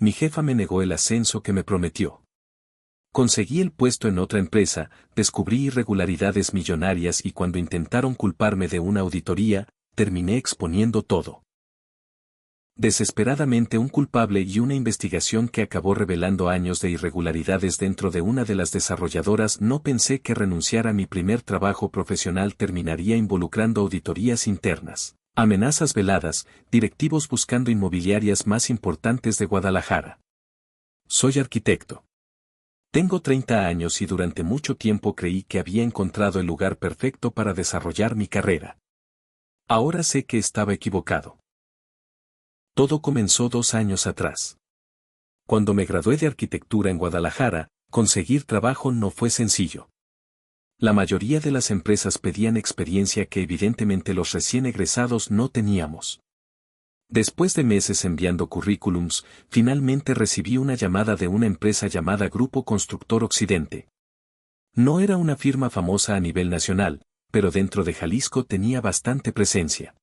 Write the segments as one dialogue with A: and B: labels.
A: mi jefa me negó el ascenso que me prometió. Conseguí el puesto en otra empresa, descubrí irregularidades millonarias y cuando intentaron culparme de una auditoría, terminé exponiendo todo. Desesperadamente un culpable y una investigación que acabó revelando años de irregularidades dentro de una de las desarrolladoras. No pensé que renunciar a mi primer trabajo profesional terminaría involucrando auditorías internas, amenazas veladas, directivos buscando inmobiliarias más importantes de Guadalajara. Soy arquitecto. Tengo 30 años y durante mucho tiempo creí que había encontrado el lugar perfecto para desarrollar mi carrera. Ahora sé que estaba equivocado. Todo comenzó 2 años atrás. Cuando me gradué de arquitectura en Guadalajara, conseguir trabajo no fue sencillo. La mayoría de las empresas pedían experiencia que evidentemente los recién egresados no teníamos. Después de meses enviando currículums, finalmente recibí una llamada de una empresa llamada Grupo Constructor Occidente. No era una firma famosa a nivel nacional, pero dentro de Jalisco tenía bastante presencia.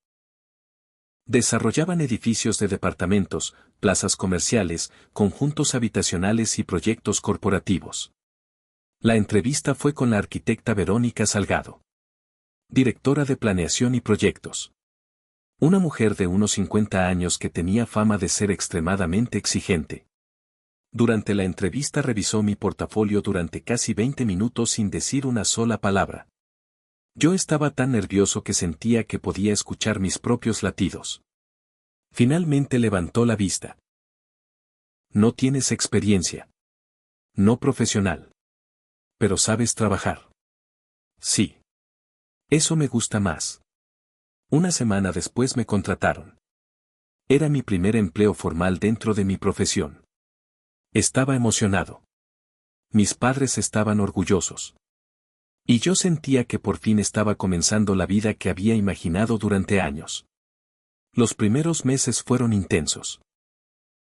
A: Desarrollaban edificios de departamentos, plazas comerciales, conjuntos habitacionales y proyectos corporativos. La entrevista fue con la arquitecta Verónica Salgado, directora de Planeación y Proyectos. Una mujer de unos 50 años que tenía fama de ser extremadamente exigente. Durante la entrevista revisó mi portafolio durante casi 20 minutos sin decir una sola palabra. Yo estaba tan nervioso que sentía que podía escuchar mis propios latidos. Finalmente levantó la vista. No tienes experiencia. No profesional. Pero sabes trabajar. Sí. Eso me gusta más. Una semana después me contrataron. Era mi primer empleo formal dentro de mi profesión. Estaba emocionado. Mis padres estaban orgullosos. Y yo sentía que por fin estaba comenzando la vida que había imaginado durante años. Los primeros meses fueron intensos.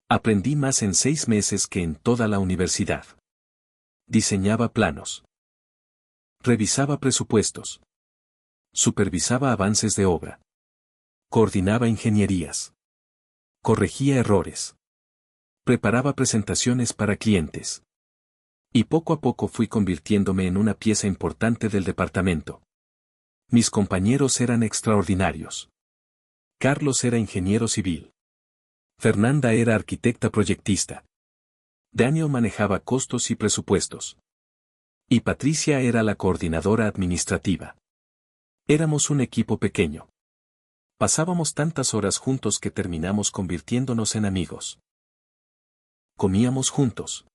A: Aprendí más en 6 meses que en toda la universidad. Diseñaba planos. Revisaba presupuestos. Supervisaba avances de obra. Coordinaba ingenierías. Corregía errores. Preparaba presentaciones para clientes. Y poco a poco fui convirtiéndome en una pieza importante del departamento. Mis compañeros eran extraordinarios. Carlos era ingeniero civil. Fernanda era arquitecta proyectista. Daniel manejaba costos y presupuestos. Y Patricia era la coordinadora administrativa. Éramos un equipo pequeño. Pasábamos tantas horas juntos que terminamos convirtiéndonos en amigos. Comíamos juntos.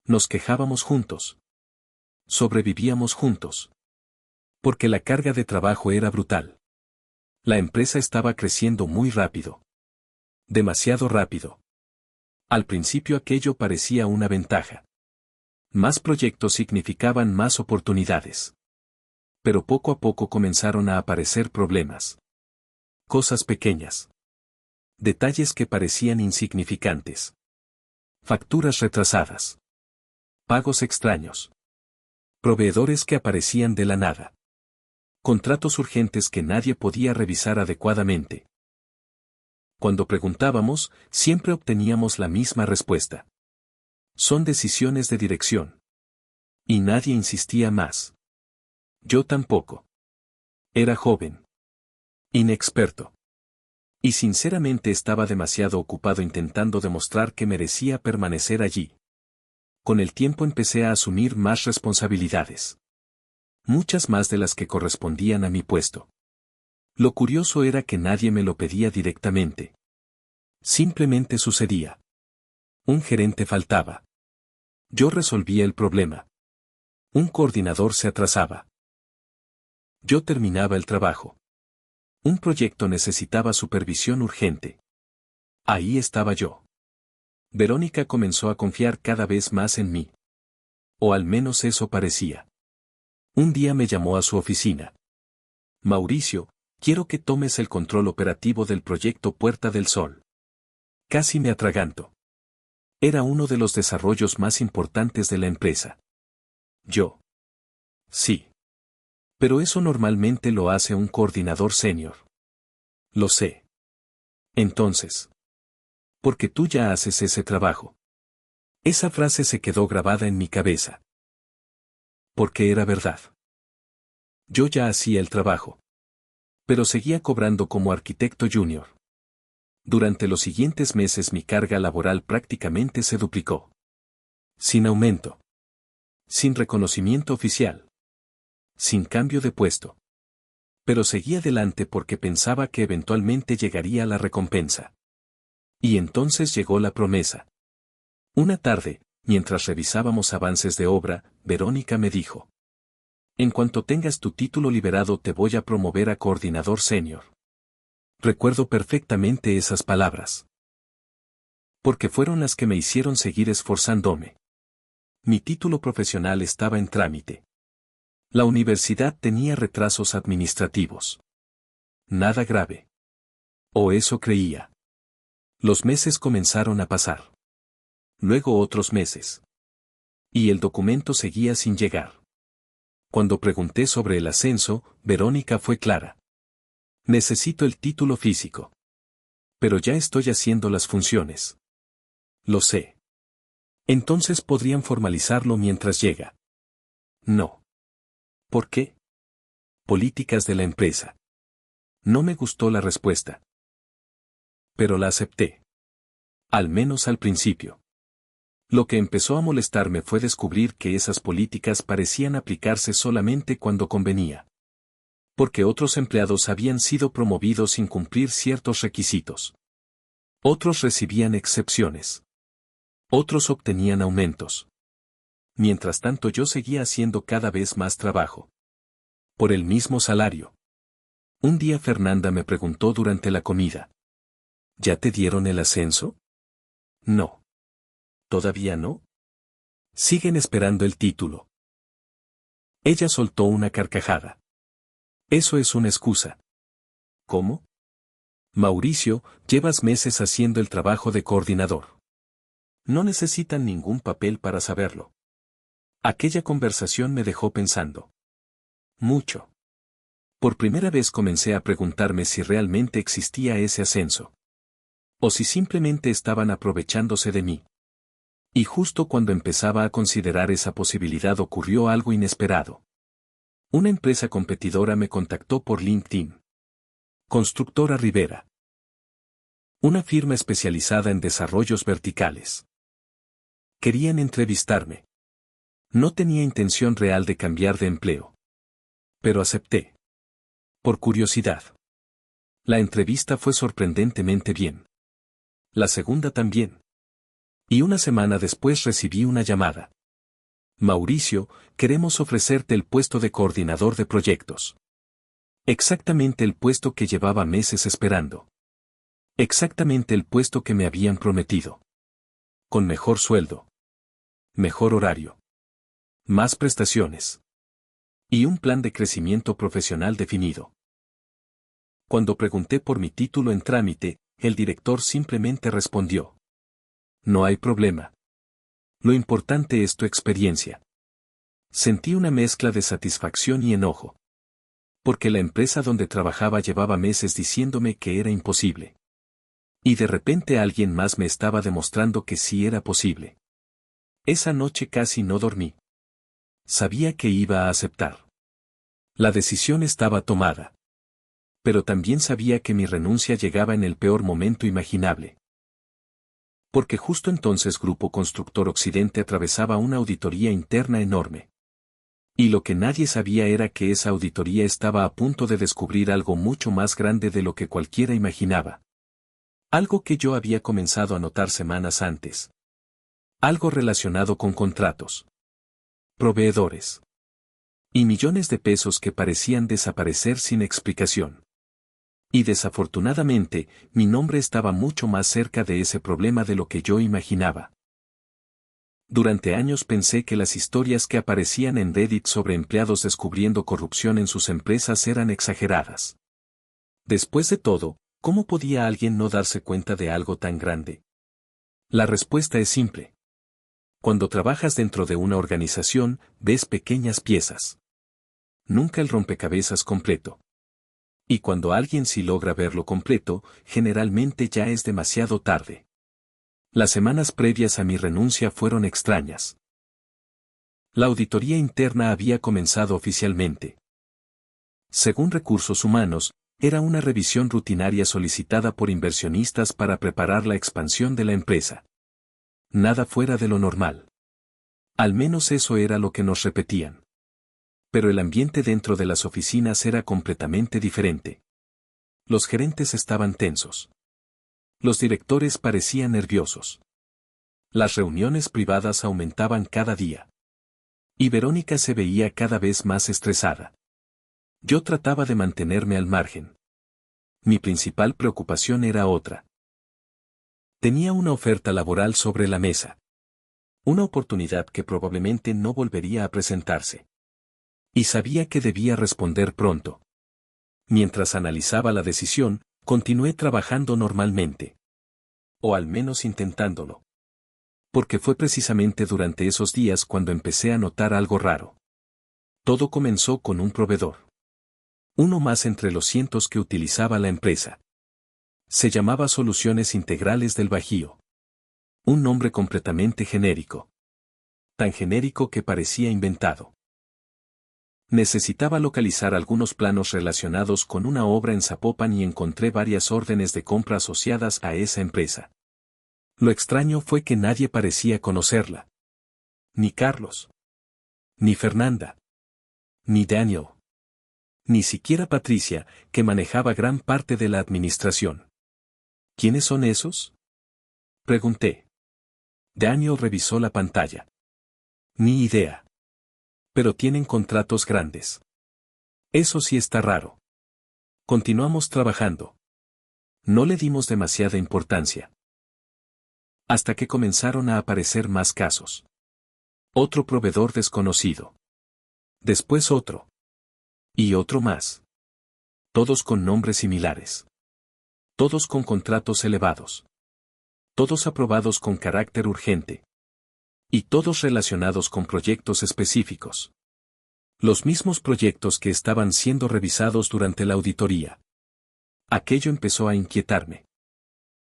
A: Nos quejábamos juntos. Sobrevivíamos juntos. Porque la carga de trabajo era brutal. La empresa estaba creciendo muy rápido. Demasiado rápido. Al principio aquello parecía una ventaja. Más proyectos significaban más oportunidades. Pero poco a poco comenzaron a aparecer problemas. Cosas pequeñas. Detalles que parecían insignificantes. Facturas retrasadas. Pagos extraños. Proveedores que aparecían de la nada. Contratos urgentes que nadie podía revisar adecuadamente. Cuando preguntábamos, siempre obteníamos la misma respuesta. Son decisiones de dirección. Y nadie insistía más. Yo tampoco. Era joven. Inexperto. Y sinceramente estaba demasiado ocupado intentando demostrar que merecía permanecer allí. Con el tiempo empecé a asumir más responsabilidades. Muchas más de las que correspondían a mi puesto. Lo curioso era que nadie me lo pedía directamente. Simplemente sucedía. Un gerente faltaba. Yo resolvía el problema. Un coordinador se atrasaba. Yo terminaba el trabajo. Un proyecto necesitaba supervisión urgente. Ahí estaba yo. Verónica comenzó a confiar cada vez más en mí. O al menos eso parecía. Un día me llamó a su oficina. Mauricio, quiero que tomes el control operativo del proyecto Puerta del Sol. Casi me atraganto. Era uno de los desarrollos más importantes de la empresa. Yo. Sí. Pero eso normalmente lo hace un coordinador senior. Lo sé. Entonces. Porque tú ya haces ese trabajo. Esa frase se quedó grabada en mi cabeza. Porque era verdad. Yo ya hacía el trabajo. Pero seguía cobrando como arquitecto junior. Durante los siguientes meses mi carga laboral prácticamente se duplicó. Sin aumento. Sin reconocimiento oficial. Sin cambio de puesto. Pero seguí adelante porque pensaba que eventualmente llegaría la recompensa. Y entonces llegó la promesa. Una tarde, mientras revisábamos avances de obra, Verónica me dijo: en cuanto tengas tu título liberado te voy a promover a coordinador senior. Recuerdo perfectamente esas palabras. Porque fueron las que me hicieron seguir esforzándome. Mi título profesional estaba en trámite. La universidad tenía retrasos administrativos. Nada grave. O eso creía. Los meses comenzaron a pasar. Luego otros meses. Y el documento seguía sin llegar. Cuando pregunté sobre el ascenso, Verónica fue clara. Necesito el título físico. Pero ya estoy haciendo las funciones. Lo sé. Entonces podrían formalizarlo mientras llega. No. ¿Por qué? Políticas de la empresa. No me gustó la respuesta. Pero la acepté. Al menos al principio. Lo que empezó a molestarme fue descubrir que esas políticas parecían aplicarse solamente cuando convenía. Porque otros empleados habían sido promovidos sin cumplir ciertos requisitos. Otros recibían excepciones. Otros obtenían aumentos. Mientras tanto yo seguía haciendo cada vez más trabajo. Por el mismo salario. Un día Fernanda me preguntó durante la comida: ¿ya te dieron el ascenso? No. ¿Todavía no? Siguen esperando el título. Ella soltó una carcajada. Eso es una excusa. ¿Cómo? Mauricio, llevas meses haciendo el trabajo de coordinador. No necesitan ningún papel para saberlo. Aquella conversación me dejó pensando. Mucho. Por primera vez comencé a preguntarme si realmente existía ese ascenso. O si simplemente estaban aprovechándose de mí. Y justo cuando empezaba a considerar esa posibilidad ocurrió algo inesperado. Una empresa competidora me contactó por LinkedIn. Constructora Rivera. Una firma especializada en desarrollos verticales. Querían entrevistarme. No tenía intención real de cambiar de empleo. Pero acepté. Por curiosidad. La entrevista fue sorprendentemente bien. La segunda también. Y una semana después recibí una llamada. Mauricio, queremos ofrecerte el puesto de coordinador de proyectos. Exactamente el puesto que llevaba meses esperando. Exactamente el puesto que me habían prometido. Con mejor sueldo. Mejor horario. Más prestaciones. Y un plan de crecimiento profesional definido. Cuando pregunté por mi título en trámite, el director simplemente respondió: no hay problema. Lo importante es tu experiencia. Sentí una mezcla de satisfacción y enojo. Porque la empresa donde trabajaba llevaba meses diciéndome que era imposible. Y de repente alguien más me estaba demostrando que sí era posible. Esa noche casi no dormí. Sabía que iba a aceptar. La decisión estaba tomada. Pero también sabía que mi renuncia llegaba en el peor momento imaginable. Porque justo entonces Grupo Constructor Occidente atravesaba una auditoría interna enorme. Y lo que nadie sabía era que esa auditoría estaba a punto de descubrir algo mucho más grande de lo que cualquiera imaginaba. Algo que yo había comenzado a notar semanas antes. Algo relacionado con contratos. Proveedores. Y millones de pesos que parecían desaparecer sin explicación. Y desafortunadamente, mi nombre estaba mucho más cerca de ese problema de lo que yo imaginaba. Durante años pensé que las historias que aparecían en Reddit sobre empleados descubriendo corrupción en sus empresas eran exageradas. Después de todo, ¿cómo podía alguien no darse cuenta de algo tan grande? La respuesta es simple. Cuando trabajas dentro de una organización, ves pequeñas piezas. Nunca el rompecabezas completo. Y cuando alguien sí logra verlo completo, generalmente ya es demasiado tarde. Las semanas previas a mi renuncia fueron extrañas. La auditoría interna había comenzado oficialmente. Según Recursos Humanos, era una revisión rutinaria solicitada por inversionistas para preparar la expansión de la empresa. Nada fuera de lo normal. Al menos eso era lo que nos repetían. Pero el ambiente dentro de las oficinas era completamente diferente. Los gerentes estaban tensos. Los directores parecían nerviosos. Las reuniones privadas aumentaban cada día. Y Verónica se veía cada vez más estresada. Yo trataba de mantenerme al margen. Mi principal preocupación era otra. Tenía una oferta laboral sobre la mesa. Una oportunidad que probablemente no volvería a presentarse. Y sabía que debía responder pronto. Mientras analizaba la decisión, continué trabajando normalmente. O al menos intentándolo. Porque fue precisamente durante esos días cuando empecé a notar algo raro. Todo comenzó con un proveedor. Uno más entre los cientos que utilizaba la empresa. Se llamaba Soluciones Integrales del Bajío. Un nombre completamente genérico. Tan genérico que parecía inventado. Necesitaba localizar algunos planos relacionados con una obra en Zapopan y encontré varias órdenes de compra asociadas a esa empresa. Lo extraño fue que nadie parecía conocerla. Ni Carlos. Ni Fernanda. Ni Daniel. Ni siquiera Patricia, que manejaba gran parte de la administración. ¿Quiénes son esos? Pregunté. Daniel revisó la pantalla. Ni idea. Pero tienen contratos grandes. Eso sí está raro. Continuamos trabajando. No le dimos demasiada importancia. Hasta que comenzaron a aparecer más casos. Otro proveedor desconocido. Después otro. Y otro más. Todos con nombres similares. Todos con contratos elevados. Todos aprobados con carácter urgente. Y todos relacionados con proyectos específicos. Los mismos proyectos que estaban siendo revisados durante la auditoría. Aquello empezó a inquietarme.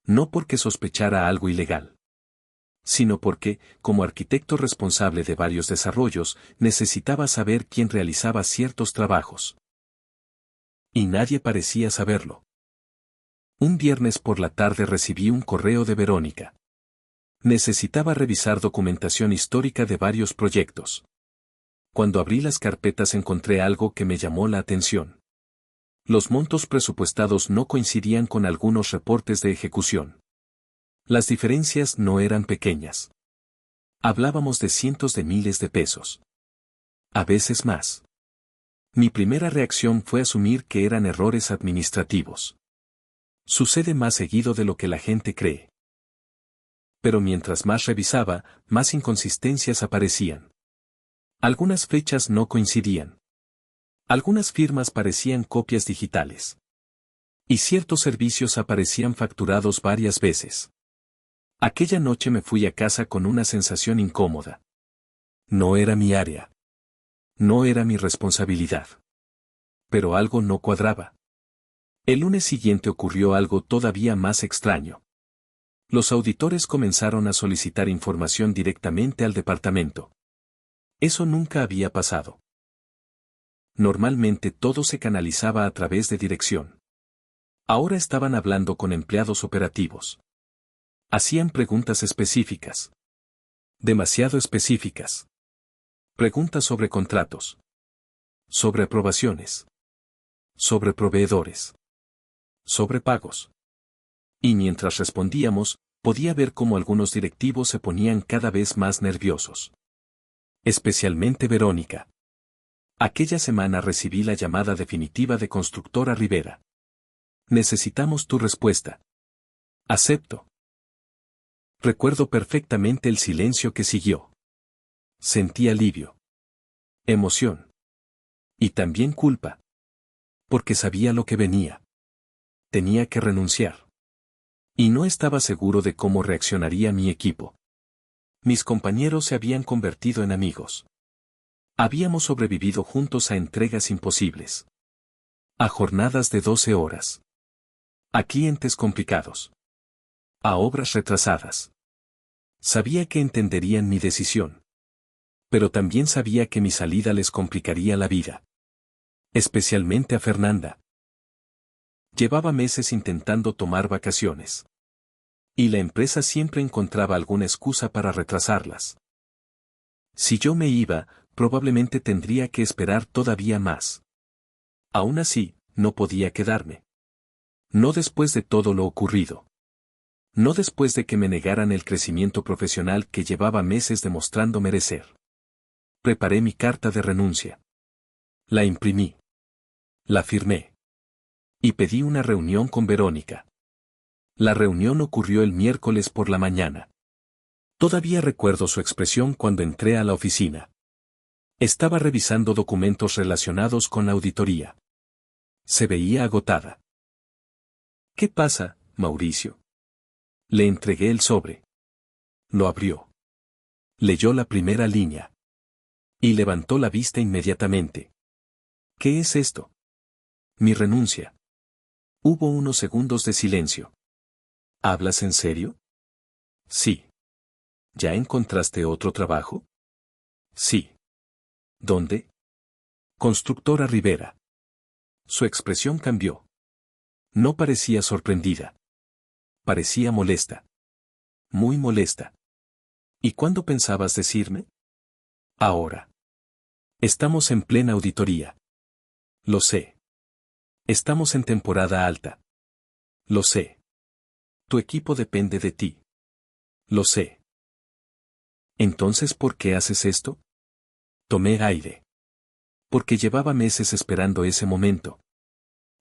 A: No porque sospechara algo ilegal. Sino porque, como arquitecto responsable de varios desarrollos, necesitaba saber quién realizaba ciertos trabajos. Y nadie parecía saberlo. Un viernes por la tarde recibí un correo de Verónica. Necesitaba revisar documentación histórica de varios proyectos. Cuando abrí las carpetas encontré algo que me llamó la atención. Los montos presupuestados no coincidían con algunos reportes de ejecución. Las diferencias no eran pequeñas. Hablábamos de cientos de miles de pesos. A veces más. Mi primera reacción fue asumir que eran errores administrativos. Sucede más seguido de lo que la gente cree. Pero mientras más revisaba, más inconsistencias aparecían. Algunas fechas no coincidían. Algunas firmas parecían copias digitales. Y ciertos servicios aparecían facturados varias veces. Aquella noche me fui a casa con una sensación incómoda. No era mi área. No era mi responsabilidad. Pero algo no cuadraba. El lunes siguiente ocurrió algo todavía más extraño. Los auditores comenzaron a solicitar información directamente al departamento. Eso nunca había pasado. Normalmente todo se canalizaba a través de dirección. Ahora estaban hablando con empleados operativos. Hacían preguntas específicas. Demasiado específicas. Preguntas sobre contratos. Sobre aprobaciones. Sobre proveedores. Sobre pagos. Y mientras respondíamos, podía ver cómo algunos directivos se ponían cada vez más nerviosos. Especialmente Verónica. Aquella semana recibí la llamada definitiva de Constructora Rivera. Necesitamos tu respuesta. Acepto. Recuerdo perfectamente el silencio que siguió. Sentí alivio. Emoción. Y también culpa. Porque sabía lo que venía. Tenía que renunciar. Y no estaba seguro de cómo reaccionaría mi equipo. Mis compañeros se habían convertido en amigos. Habíamos sobrevivido juntos a entregas imposibles. A jornadas de 12 horas. A clientes complicados. A obras retrasadas. Sabía que entenderían mi decisión. Pero también sabía que mi salida les complicaría la vida. Especialmente a Fernanda. Llevaba meses intentando tomar vacaciones. Y la empresa siempre encontraba alguna excusa para retrasarlas. Si yo me iba, probablemente tendría que esperar todavía más. Aún así, no podía quedarme. No después de todo lo ocurrido. No después de que me negaran el crecimiento profesional que llevaba meses demostrando merecer. Preparé mi carta de renuncia. La imprimí. La firmé. Y pedí una reunión con Verónica. La reunión ocurrió el miércoles por la mañana. Todavía recuerdo su expresión cuando entré a la oficina. Estaba revisando documentos relacionados con la auditoría. Se veía agotada. ¿Qué pasa, Mauricio? Le entregué el sobre. Lo abrió. Leyó la primera línea. Y levantó la vista inmediatamente. ¿Qué es esto? Mi renuncia. Hubo unos segundos de silencio. ¿Hablas en serio? Sí. ¿Ya encontraste otro trabajo? Sí. ¿Dónde? Constructora Rivera. Su expresión cambió. No parecía sorprendida. Parecía molesta. Muy molesta. ¿Y cuándo pensabas decirme? Ahora. Estamos en plena auditoría. Lo sé. Estamos en temporada alta. Lo sé. Tu equipo depende de ti. Lo sé. Entonces, ¿por qué haces esto? Tomé aire. Porque llevaba meses esperando ese momento.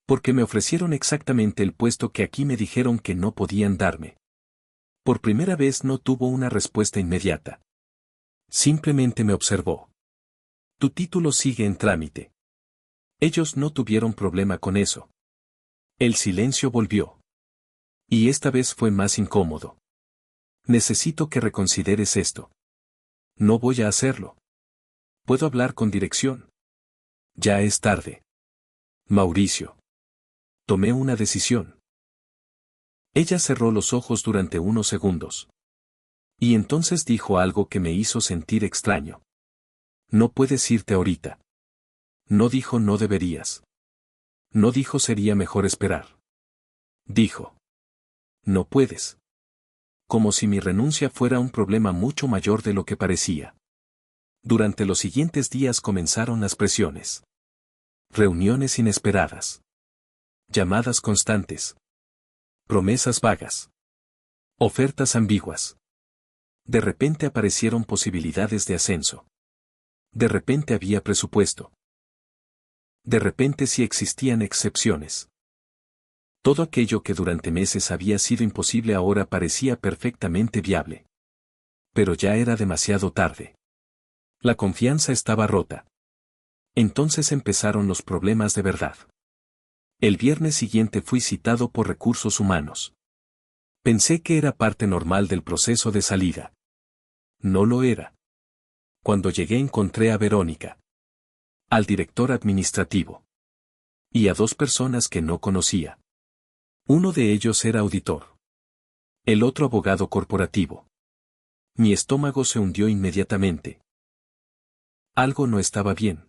A: Porque me ofrecieron exactamente el puesto que aquí me dijeron que no podían darme. Por primera vez no tuvo una respuesta inmediata. Simplemente me observó. Tu título sigue en trámite. Ellos no tuvieron problema con eso. El silencio volvió. Y esta vez fue más incómodo. Necesito que reconsideres esto. No voy a hacerlo. Puedo hablar con dirección. Ya es tarde. Mauricio. Tomé una decisión. Ella cerró los ojos durante unos segundos. Y entonces dijo algo que me hizo sentir extraño. No puedes irte ahorita. No dijo no deberías. No dijo sería mejor esperar. Dijo. No puedes. Como si mi renuncia fuera un problema mucho mayor de lo que parecía. Durante los siguientes días comenzaron las presiones. Reuniones inesperadas. Llamadas constantes. Promesas vagas. Ofertas ambiguas. De repente aparecieron posibilidades de ascenso. De repente había presupuesto. De repente sí existían excepciones. Todo aquello que durante meses había sido imposible ahora parecía perfectamente viable. Pero ya era demasiado tarde. La confianza estaba rota. Entonces empezaron los problemas de verdad. El viernes siguiente fui citado por Recursos Humanos. Pensé que era parte normal del proceso de salida. No lo era. Cuando llegué encontré a Verónica. Al director administrativo. Y a dos personas que no conocía. Uno de ellos era auditor. El otro abogado corporativo. Mi estómago se hundió inmediatamente. Algo no estaba bien.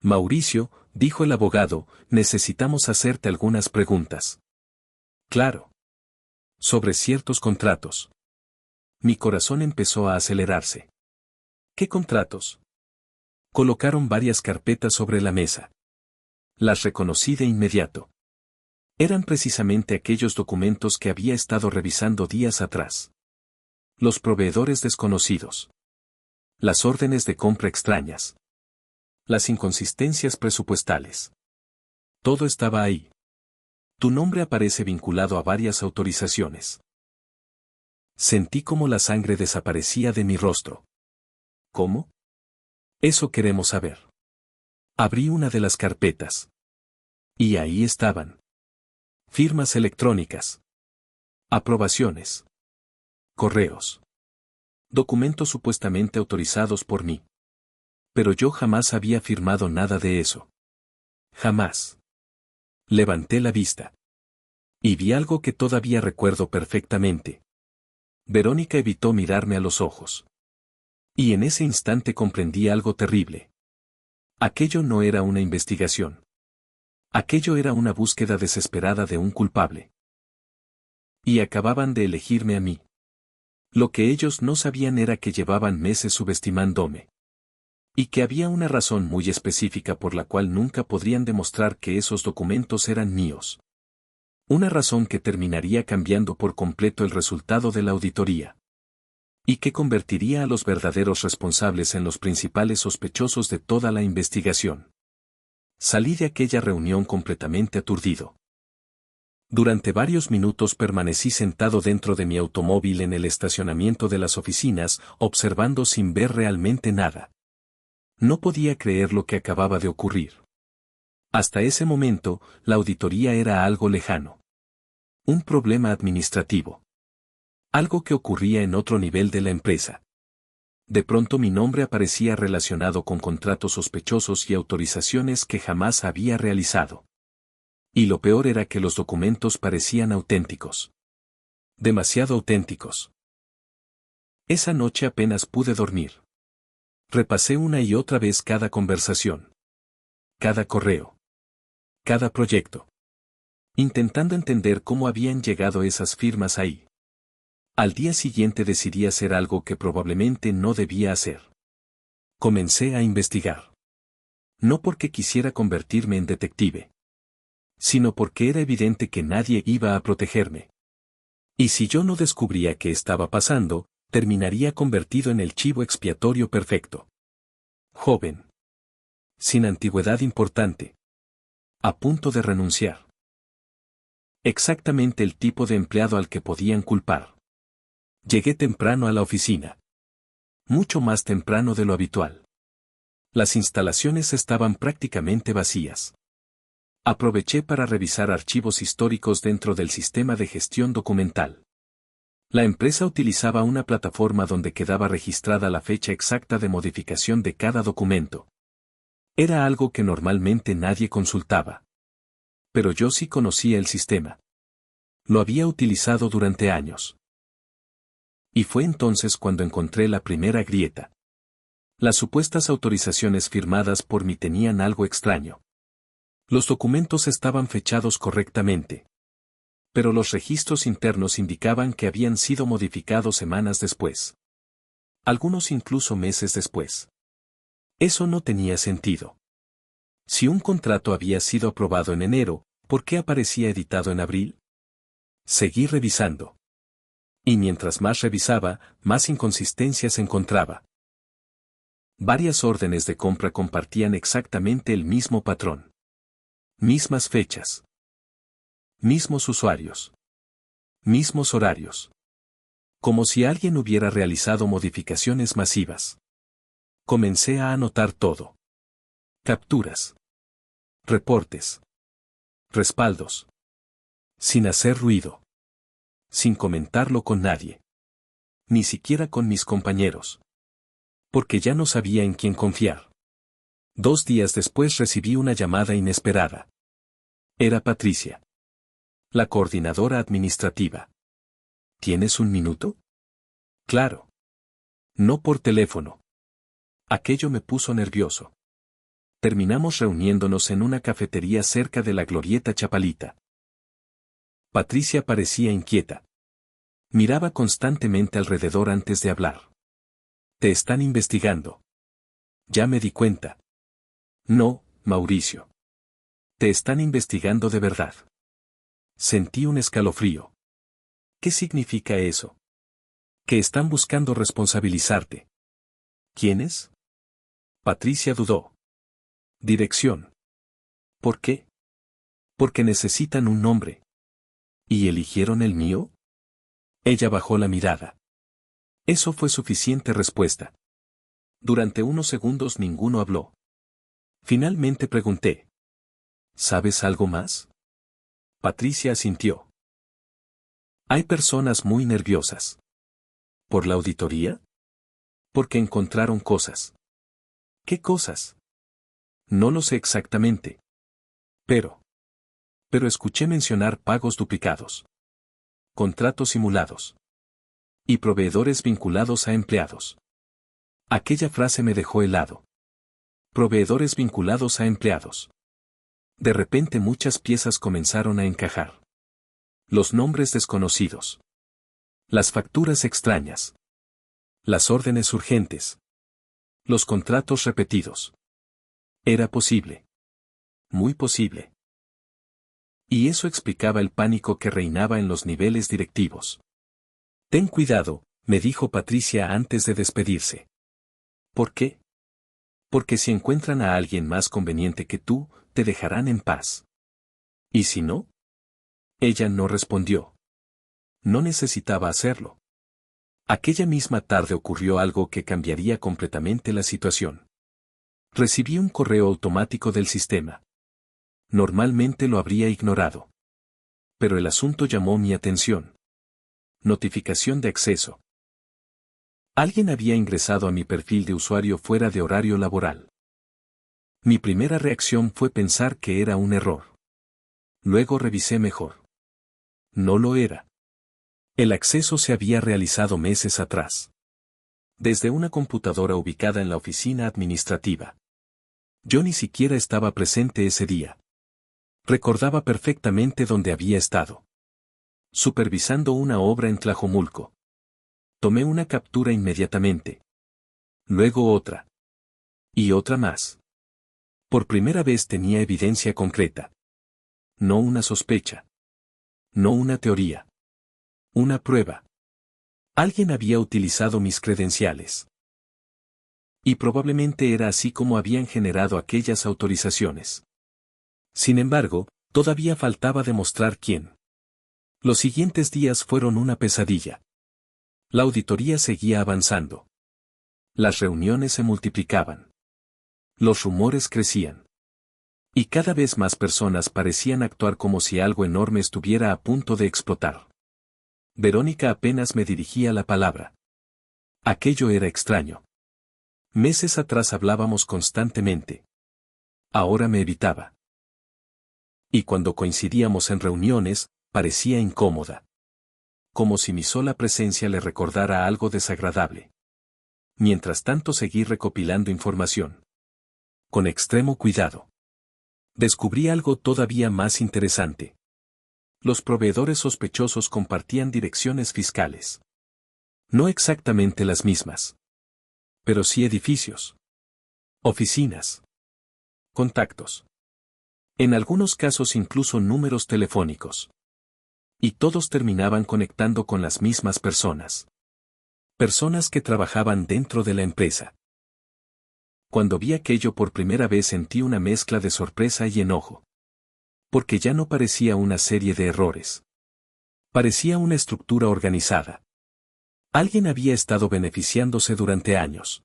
A: Mauricio, dijo el abogado, necesitamos hacerte algunas preguntas. Claro. Sobre ciertos contratos. Mi corazón empezó a acelerarse. ¿Qué contratos? Colocaron varias carpetas sobre la mesa. Las reconocí de inmediato. Eran precisamente aquellos documentos que había estado revisando días atrás. Los proveedores desconocidos. Las órdenes de compra extrañas. Las inconsistencias presupuestales. Todo estaba ahí. Tu nombre aparece vinculado a varias autorizaciones. Sentí como la sangre desaparecía de mi rostro. ¿Cómo? Eso queremos saber. Abrí una de las carpetas. Y ahí estaban. Firmas electrónicas. Aprobaciones. Correos. Documentos supuestamente autorizados por mí. Pero yo jamás había firmado nada de eso. Jamás. Levanté la vista. Y vi algo que todavía recuerdo perfectamente. Verónica evitó mirarme a los ojos. Y en ese instante comprendí algo terrible. Aquello no era una investigación. Aquello era una búsqueda desesperada de un culpable. Y acababan de elegirme a mí. Lo que ellos no sabían era que llevaban meses subestimándome. Y que había una razón muy específica por la cual nunca podrían demostrar que esos documentos eran míos. Una razón que terminaría cambiando por completo el resultado de la auditoría. Y que convertiría a los verdaderos responsables en los principales sospechosos de toda la investigación. Salí de aquella reunión completamente aturdido. Durante varios minutos permanecí sentado dentro de mi automóvil en el estacionamiento de las oficinas, observando sin ver realmente nada. No podía creer lo que acababa de ocurrir. Hasta ese momento, la auditoría era algo lejano. Un problema administrativo. Algo que ocurría en otro nivel de la empresa. De pronto mi nombre aparecía relacionado con contratos sospechosos y autorizaciones que jamás había realizado. Y lo peor era que los documentos parecían auténticos. Demasiado auténticos. Esa noche apenas pude dormir. Repasé una y otra vez cada conversación. Cada correo. Cada proyecto. Intentando entender cómo habían llegado esas firmas ahí. Al día siguiente decidí hacer algo que probablemente no debía hacer. Comencé a investigar. No porque quisiera convertirme en detective, sino porque era evidente que nadie iba a protegerme. Y si yo no descubría qué estaba pasando, terminaría convertido en el chivo expiatorio perfecto. Joven. Sin antigüedad importante. A punto de renunciar. Exactamente el tipo de empleado al que podían culpar. Llegué temprano a la oficina. Mucho más temprano de lo habitual. Las instalaciones estaban prácticamente vacías. Aproveché para revisar archivos históricos dentro del sistema de gestión documental. La empresa utilizaba una plataforma donde quedaba registrada la fecha exacta de modificación de cada documento. Era algo que normalmente nadie consultaba. Pero yo sí conocía el sistema. Lo había utilizado durante años. Y fue entonces cuando encontré la primera grieta. Las supuestas autorizaciones firmadas por mí tenían algo extraño. Los documentos estaban fechados correctamente. Pero los registros internos indicaban que habían sido modificados semanas después. Algunos incluso meses después. Eso no tenía sentido. Si un contrato había sido aprobado en enero, ¿por qué aparecía editado en abril? Seguí revisando. Y mientras más revisaba, más inconsistencias encontraba. Varias órdenes de compra compartían exactamente el mismo patrón. Mismas fechas. Mismos usuarios. Mismos horarios. Como si alguien hubiera realizado modificaciones masivas. Comencé a anotar todo. Capturas. Reportes. Respaldos. Sin hacer ruido. Sin comentarlo con nadie. Ni siquiera con mis compañeros. Porque ya no sabía en quién confiar. 2 días después recibí una llamada inesperada. Era Patricia. La coordinadora administrativa. ¿Tienes un minuto? Claro. No por teléfono. Aquello me puso nervioso. Terminamos reuniéndonos en una cafetería cerca de la Glorieta Chapalita. Patricia parecía inquieta. Miraba constantemente alrededor antes de hablar. Te están investigando. Ya me di cuenta. No, Mauricio. Te están investigando de verdad. Sentí un escalofrío. ¿Qué significa eso? Que están buscando responsabilizarte. ¿Quiénes? Patricia dudó. Dirección. ¿Por qué? Porque necesitan un nombre. ¿Y eligieron el mío? Ella bajó la mirada. Eso fue suficiente respuesta. Durante unos segundos ninguno habló. Finalmente pregunté. ¿Sabes algo más? Patricia asintió. Hay personas muy nerviosas. ¿Por la auditoría? Porque encontraron cosas. ¿Qué cosas? No lo sé exactamente. Pero escuché mencionar pagos duplicados. Contratos simulados. Y proveedores vinculados a empleados. Aquella frase me dejó helado. Proveedores vinculados a empleados. De repente muchas piezas comenzaron a encajar. Los nombres desconocidos. Las facturas extrañas. Las órdenes urgentes. Los contratos repetidos. Era posible. Muy posible. Y eso explicaba el pánico que reinaba en los niveles directivos. Ten cuidado, me dijo Patricia antes de despedirse. ¿Por qué? Porque si encuentran a alguien más conveniente que tú, te dejarán en paz. ¿Y si no? Ella no respondió. No necesitaba hacerlo. Aquella misma tarde ocurrió algo que cambiaría completamente la situación. Recibí un correo automático del sistema. Normalmente lo habría ignorado. Pero el asunto llamó mi atención. Notificación de acceso. Alguien había ingresado a mi perfil de usuario fuera de horario laboral. Mi primera reacción fue pensar que era un error. Luego revisé mejor. No lo era. El acceso se había realizado meses atrás. Desde una computadora ubicada en la oficina administrativa. Yo ni siquiera estaba presente ese día. Recordaba perfectamente dónde había estado. Supervisando una obra en Tlajomulco. Tomé una captura inmediatamente. Luego otra. Y otra más. Por primera vez tenía evidencia concreta. No una sospecha. No una teoría. Una prueba. Alguien había utilizado mis credenciales. Y probablemente era así como habían generado aquellas autorizaciones. Sin embargo, todavía faltaba demostrar quién. Los siguientes días fueron una pesadilla. La auditoría seguía avanzando. Las reuniones se multiplicaban. Los rumores crecían. Y cada vez más personas parecían actuar como si algo enorme estuviera a punto de explotar. Verónica apenas me dirigía la palabra. Aquello era extraño. Meses atrás hablábamos constantemente. Ahora me evitaba. Y cuando coincidíamos en reuniones, parecía incómoda. Como si mi sola presencia le recordara algo desagradable. Mientras tanto seguí recopilando información. Con extremo cuidado. Descubrí algo todavía más interesante. Los proveedores sospechosos compartían direcciones fiscales. No exactamente las mismas. Pero sí edificios. Oficinas. Contactos. En algunos casos incluso números telefónicos. Y todos terminaban conectando con las mismas personas. Personas que trabajaban dentro de la empresa. Cuando vi aquello por primera vez sentí una mezcla de sorpresa y enojo. Porque ya no parecía una serie de errores. Parecía una estructura organizada. Alguien había estado beneficiándose durante años.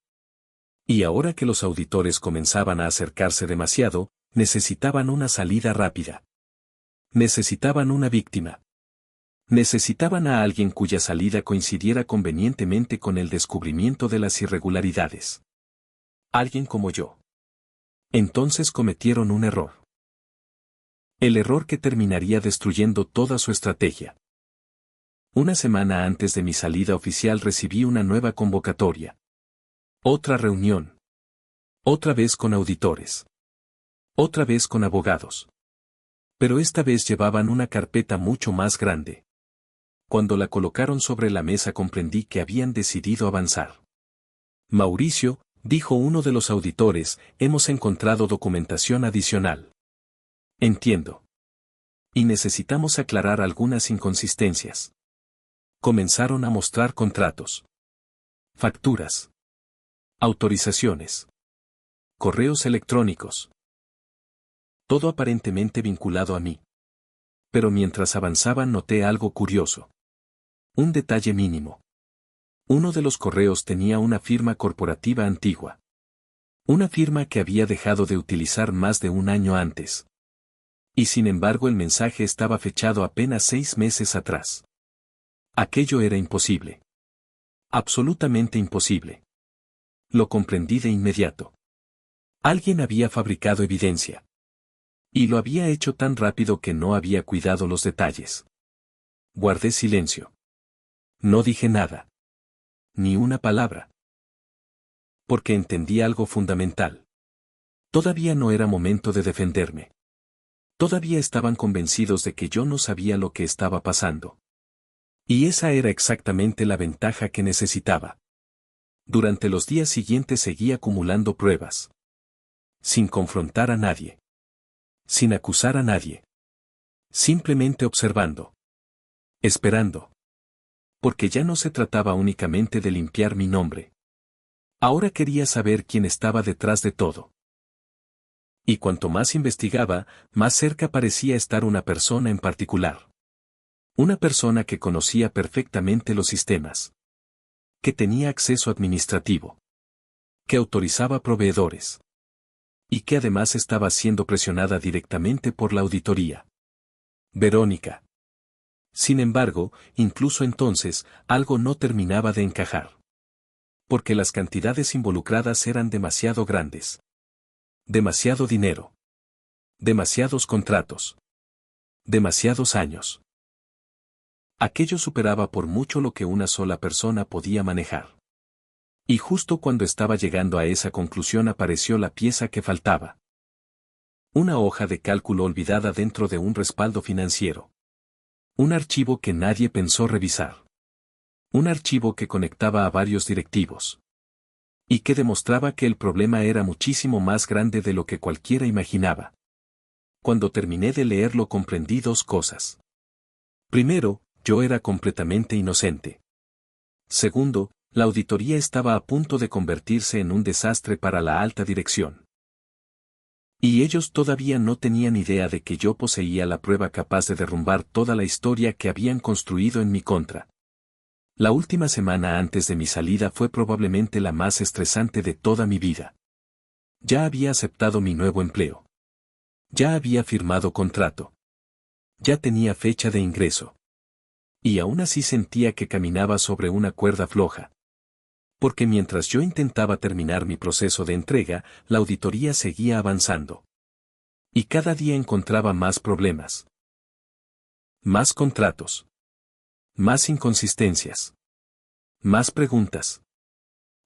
A: Y ahora que los auditores comenzaban a acercarse demasiado, necesitaban una salida rápida. Necesitaban una víctima. Necesitaban a alguien cuya salida coincidiera convenientemente con el descubrimiento de las irregularidades. Alguien como yo. Entonces cometieron un error. El error que terminaría destruyendo toda su estrategia. Una semana antes de mi salida oficial recibí una nueva convocatoria. Otra reunión. Otra vez con auditores. Otra vez con abogados. Pero esta vez llevaban una carpeta mucho más grande. Cuando la colocaron sobre la mesa comprendí que habían decidido avanzar. Mauricio, dijo uno de los auditores, hemos encontrado documentación adicional. Entiendo. Y necesitamos aclarar algunas inconsistencias. Comenzaron a mostrar contratos. Facturas. Autorizaciones. Correos electrónicos. Todo aparentemente vinculado a mí. Pero mientras avanzaban noté algo curioso. Un detalle mínimo. Uno de los correos tenía una firma corporativa antigua. Una firma que había dejado de utilizar más de un año antes. Y sin embargo el mensaje estaba fechado apenas 6 meses atrás. Aquello era imposible. Absolutamente imposible. Lo comprendí de inmediato. Alguien había fabricado evidencia. Y lo había hecho tan rápido que no había cuidado los detalles. Guardé silencio. No dije nada. Ni una palabra. Porque entendí algo fundamental. Todavía no era momento de defenderme. Todavía estaban convencidos de que yo no sabía lo que estaba pasando. Y esa era exactamente la ventaja que necesitaba. Durante los días siguientes seguí acumulando pruebas. Sin confrontar a nadie. Sin acusar a nadie. Simplemente observando. Esperando. Porque ya no se trataba únicamente de limpiar mi nombre. Ahora quería saber quién estaba detrás de todo. Y cuanto más investigaba, más cerca parecía estar una persona en particular. Una persona que conocía perfectamente los sistemas. Que tenía acceso administrativo. Que autorizaba proveedores. Y que además estaba siendo presionada directamente por la auditoría. Verónica. Sin embargo, incluso entonces, algo no terminaba de encajar. Porque las cantidades involucradas eran demasiado grandes. Demasiado dinero. Demasiados contratos. Demasiados años. Aquello superaba por mucho lo que una sola persona podía manejar. Y justo cuando estaba llegando a esa conclusión apareció la pieza que faltaba. Una hoja de cálculo olvidada dentro de un respaldo financiero. Un archivo que nadie pensó revisar. Un archivo que conectaba a varios directivos. Y que demostraba que el problema era muchísimo más grande de lo que cualquiera imaginaba. Cuando terminé de leerlo comprendí dos cosas. Primero, yo era completamente inocente. Segundo, la auditoría estaba a punto de convertirse en un desastre para la alta dirección. Y ellos todavía no tenían idea de que yo poseía la prueba capaz de derrumbar toda la historia que habían construido en mi contra. La última semana antes de mi salida fue probablemente la más estresante de toda mi vida. Ya había aceptado mi nuevo empleo. Ya había firmado contrato. Ya tenía fecha de ingreso. Y aún así sentía que caminaba sobre una cuerda floja. Porque mientras yo intentaba terminar mi proceso de entrega, la auditoría seguía avanzando. Y cada día encontraba más problemas. Más contratos. Más inconsistencias. Más preguntas.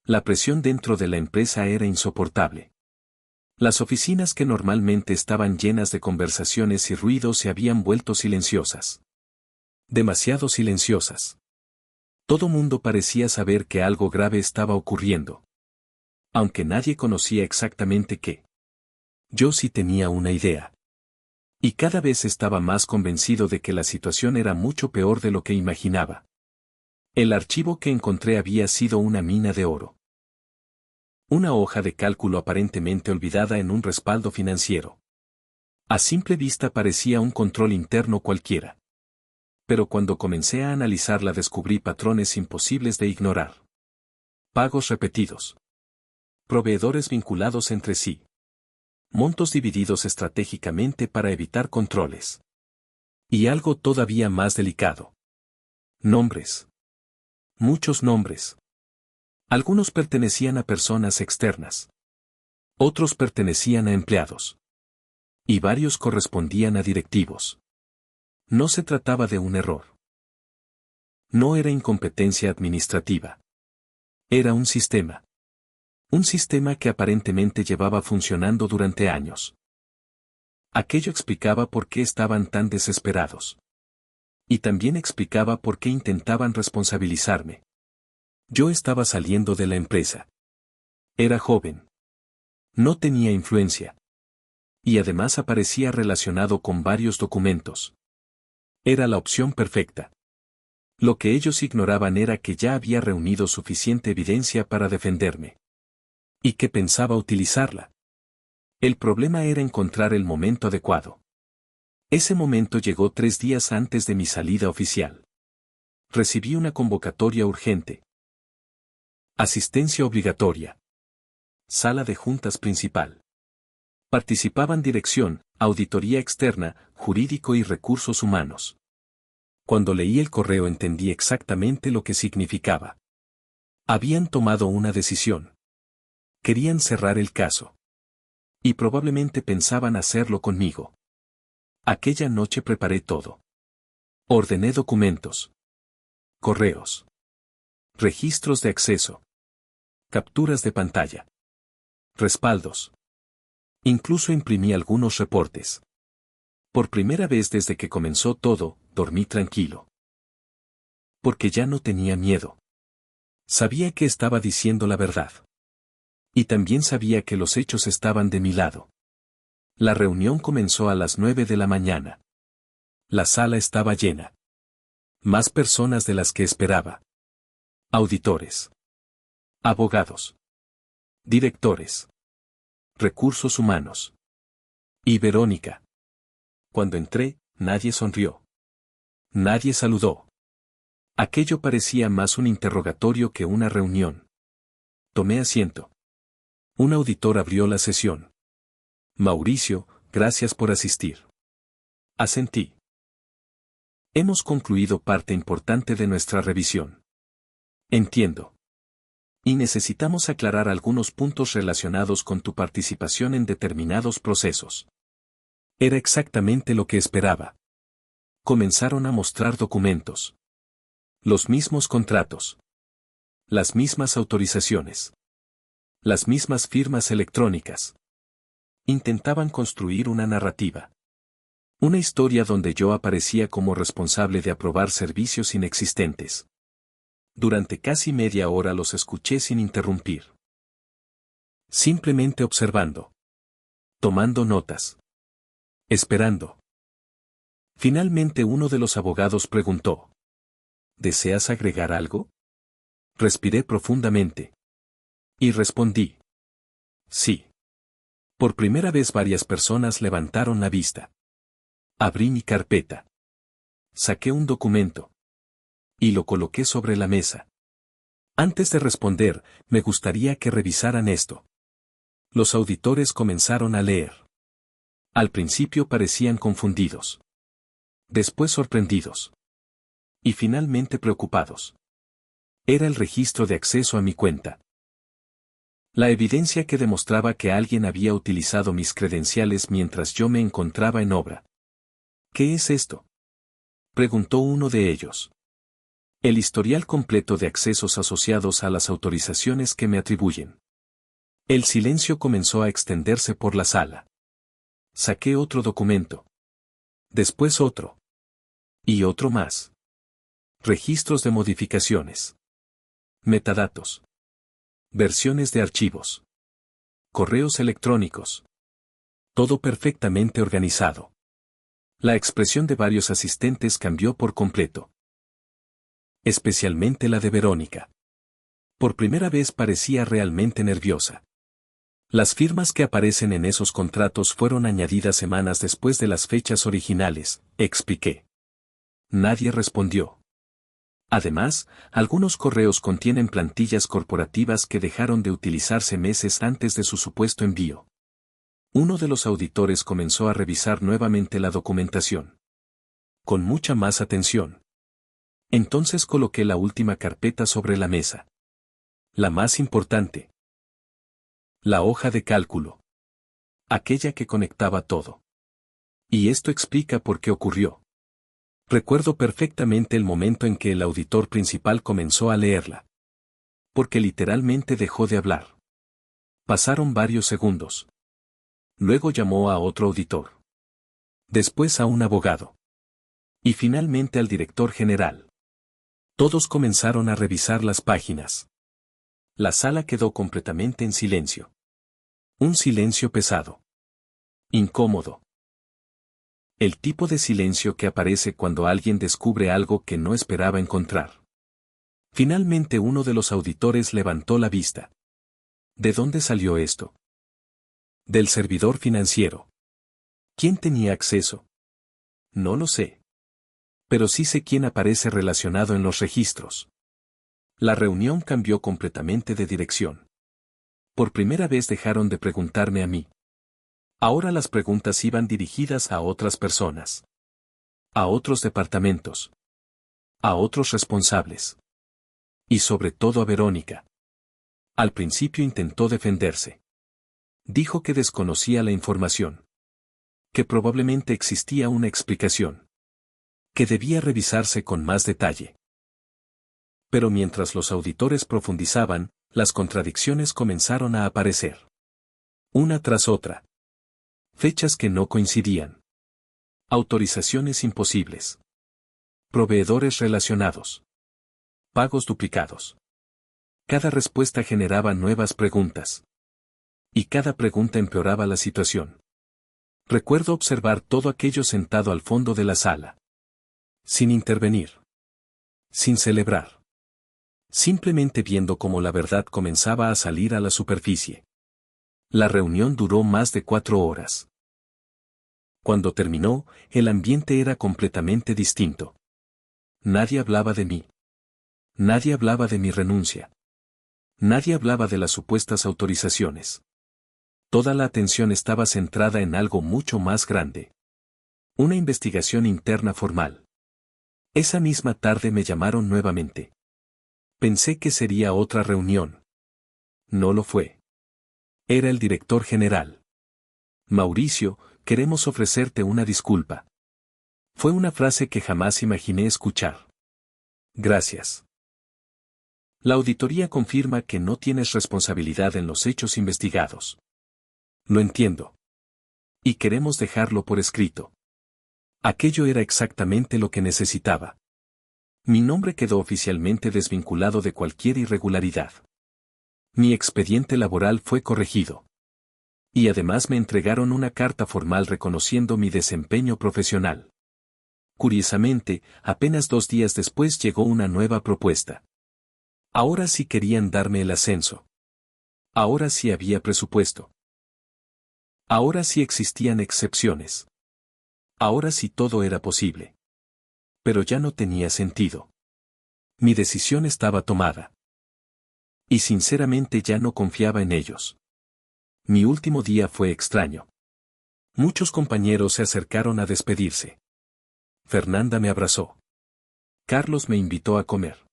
A: La presión dentro de la empresa era insoportable. Las oficinas que normalmente estaban llenas de conversaciones y ruido se habían vuelto silenciosas. Demasiado silenciosas. Todo mundo parecía saber que algo grave estaba ocurriendo. Aunque nadie conocía exactamente qué. Yo sí tenía una idea. Y cada vez estaba más convencido de que la situación era mucho peor de lo que imaginaba. El archivo que encontré había sido una mina de oro. Una hoja de cálculo aparentemente olvidada en un respaldo financiero. A simple vista parecía un control interno cualquiera. Pero cuando comencé a analizarla descubrí patrones imposibles de ignorar. Pagos repetidos. Proveedores vinculados entre sí. Montos divididos estratégicamente para evitar controles. Y algo todavía más delicado. Nombres. Muchos nombres. Algunos pertenecían a personas externas. Otros pertenecían a empleados. Y varios correspondían a directivos. No se trataba de un error. No era incompetencia administrativa. Era un sistema. Un sistema que aparentemente llevaba funcionando durante años. Aquello explicaba por qué estaban tan desesperados. Y también explicaba por qué intentaban responsabilizarme. Yo estaba saliendo de la empresa. Era joven. No tenía influencia. Y además aparecía relacionado con varios documentos. Era la opción perfecta. Lo que ellos ignoraban era que ya había reunido suficiente evidencia para defenderme. Y que pensaba utilizarla. El problema era encontrar el momento adecuado. Ese momento llegó 3 días antes de mi salida oficial. Recibí una convocatoria urgente. Asistencia obligatoria. Sala de juntas principal. Participaban dirección, auditoría externa, jurídico y recursos humanos. Cuando leí el correo entendí exactamente lo que significaba. Habían tomado una decisión. Querían cerrar el caso. Y probablemente pensaban hacerlo conmigo. Aquella noche preparé todo. Ordené documentos. Correos. Registros de acceso. Capturas de pantalla. Respaldos. Incluso imprimí algunos reportes. Por primera vez desde que comenzó todo, dormí tranquilo. Porque ya no tenía miedo. Sabía que estaba diciendo la verdad. Y también sabía que los hechos estaban de mi lado. La reunión comenzó a las 9 de la mañana. La sala estaba llena. Más personas de las que esperaba. Auditores. Abogados. Directores. Recursos humanos. Y Verónica. Cuando entré, nadie sonrió. Nadie saludó. Aquello parecía más un interrogatorio que una reunión. Tomé asiento. Un auditor abrió la sesión. Mauricio, gracias por asistir. Asentí. Hemos concluido parte importante de nuestra revisión. Entiendo. Y necesitamos aclarar algunos puntos relacionados con tu participación en determinados procesos. Era exactamente lo que esperaba. Comenzaron a mostrar documentos. Los mismos contratos. Las mismas autorizaciones. Las mismas firmas electrónicas. Intentaban construir una narrativa. Una historia donde yo aparecía como responsable de aprobar servicios inexistentes. Durante casi media hora los escuché sin interrumpir. Simplemente observando. Tomando notas. Esperando. Finalmente uno de los abogados preguntó. ¿Deseas agregar algo? Respiré profundamente. Y respondí. Sí. Por primera vez varias personas levantaron la vista. Abrí mi carpeta. Saqué un documento. Y lo coloqué sobre la mesa. Antes de responder, me gustaría que revisaran esto. Los auditores comenzaron a leer. Al principio parecían confundidos. Después sorprendidos. Y finalmente preocupados. Era el registro de acceso a mi cuenta. La evidencia que demostraba que alguien había utilizado mis credenciales mientras yo me encontraba en obra. ¿Qué es esto? Preguntó uno de ellos. El historial completo de accesos asociados a las autorizaciones que me atribuyen. El silencio comenzó a extenderse por la sala. Saqué otro documento. Después otro. Y otro más. Registros de modificaciones. Metadatos. Versiones de archivos. Correos electrónicos. Todo perfectamente organizado. La expresión de varios asistentes cambió por completo. Especialmente la de Verónica. Por primera vez parecía realmente nerviosa. Las firmas que aparecen en esos contratos fueron añadidas semanas después de las fechas originales, expliqué. Nadie respondió. Además, algunos correos contienen plantillas corporativas que dejaron de utilizarse meses antes de su supuesto envío. Uno de los auditores comenzó a revisar nuevamente la documentación. Con mucha más atención. Entonces coloqué la última carpeta sobre la mesa. La más importante. La hoja de cálculo. Aquella que conectaba todo. Y esto explica por qué ocurrió. Recuerdo perfectamente el momento en que el auditor principal comenzó a leerla. Porque literalmente dejó de hablar. Pasaron varios segundos. Luego llamó a otro auditor. Después a un abogado. Y finalmente al director general. Todos comenzaron a revisar las páginas. La sala quedó completamente en silencio. Un silencio pesado. Incómodo. El tipo de silencio que aparece cuando alguien descubre algo que no esperaba encontrar. Finalmente uno de los auditores levantó la vista. ¿De dónde salió esto? Del servidor financiero. ¿Quién tenía acceso? No lo sé. Pero sí sé quién aparece relacionado en los registros. La reunión cambió completamente de dirección. Por primera vez dejaron de preguntarme a mí. Ahora las preguntas iban dirigidas a otras personas. A otros departamentos. A otros responsables. Y sobre todo a Verónica. Al principio intentó defenderse. Dijo que desconocía la información. Que probablemente existía una explicación. Que debía revisarse con más detalle. Pero mientras los auditores profundizaban, las contradicciones comenzaron a aparecer. Una tras otra. Fechas que no coincidían. Autorizaciones imposibles. Proveedores relacionados. Pagos duplicados. Cada respuesta generaba nuevas preguntas. Y cada pregunta empeoraba la situación. Recuerdo observar todo aquello sentado al fondo de la sala. Sin intervenir. Sin celebrar. Simplemente viendo cómo la verdad comenzaba a salir a la superficie. La reunión duró más de 4 horas. Cuando terminó, el ambiente era completamente distinto. Nadie hablaba de mí. Nadie hablaba de mi renuncia. Nadie hablaba de las supuestas autorizaciones. Toda la atención estaba centrada en algo mucho más grande. Una investigación interna formal. Esa misma tarde me llamaron nuevamente. Pensé que sería otra reunión. No lo fue. Era el director general. Mauricio, queremos ofrecerte una disculpa. Fue una frase que jamás imaginé escuchar. Gracias. La auditoría confirma que no tienes responsabilidad en los hechos investigados. Lo entiendo. Y queremos dejarlo por escrito. Aquello era exactamente lo que necesitaba. Mi nombre quedó oficialmente desvinculado de cualquier irregularidad. Mi expediente laboral fue corregido. Y además me entregaron una carta formal reconociendo mi desempeño profesional. Curiosamente, apenas 2 días después llegó una nueva propuesta. Ahora sí querían darme el ascenso. Ahora sí había presupuesto. Ahora sí existían excepciones. Ahora sí todo era posible. Pero ya no tenía sentido. Mi decisión estaba tomada. Y sinceramente ya no confiaba en ellos. Mi último día fue extraño. Muchos compañeros se acercaron a despedirse. Fernanda me abrazó. Carlos me invitó a comer.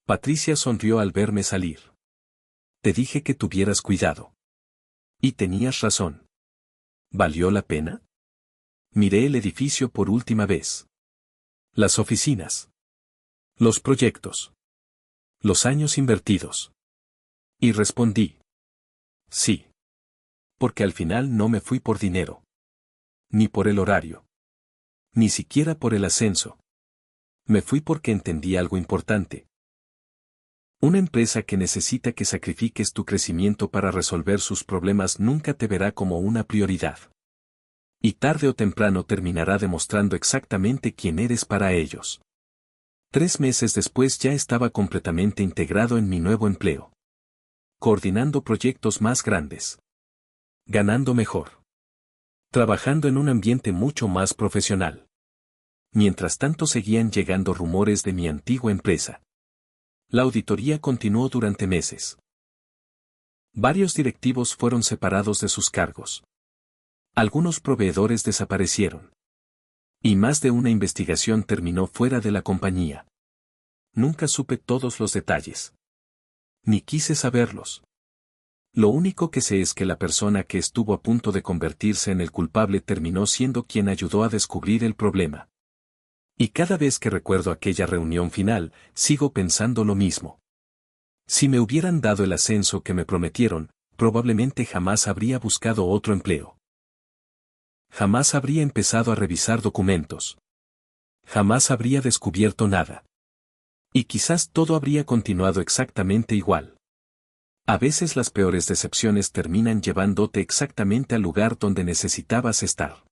A: Patricia sonrió al verme salir. Te dije que tuvieras cuidado. Y tenías razón. ¿Valió la pena? Miré el edificio por última vez. Las oficinas. Los proyectos. Los años invertidos. Y respondí. Sí. Porque al final no me fui por dinero. Ni por el horario. Ni siquiera por el ascenso. Me fui porque entendí algo importante. Una empresa que necesita que sacrifiques tu crecimiento para resolver sus problemas nunca te verá como una prioridad. Y tarde o temprano terminará demostrando exactamente quién eres para ellos. 3 meses después ya estaba completamente integrado en mi nuevo empleo. Coordinando proyectos más grandes. Ganando mejor. Trabajando en un ambiente mucho más profesional. Mientras tanto seguían llegando rumores de mi antigua empresa. La auditoría continuó durante meses. Varios directivos fueron separados de sus cargos. Algunos proveedores desaparecieron. Y más de una investigación terminó fuera de la compañía. Nunca supe todos los detalles. Ni quise saberlos. Lo único que sé es que la persona que estuvo a punto de convertirse en el culpable terminó siendo quien ayudó a descubrir el problema. Y cada vez que recuerdo aquella reunión final, sigo pensando lo mismo. Si me hubieran dado el ascenso que me prometieron, probablemente jamás habría buscado otro empleo. Jamás habría empezado a revisar documentos. Jamás habría descubierto nada. Y quizás todo habría continuado exactamente igual. A veces las peores decepciones terminan llevándote exactamente al lugar donde necesitabas estar.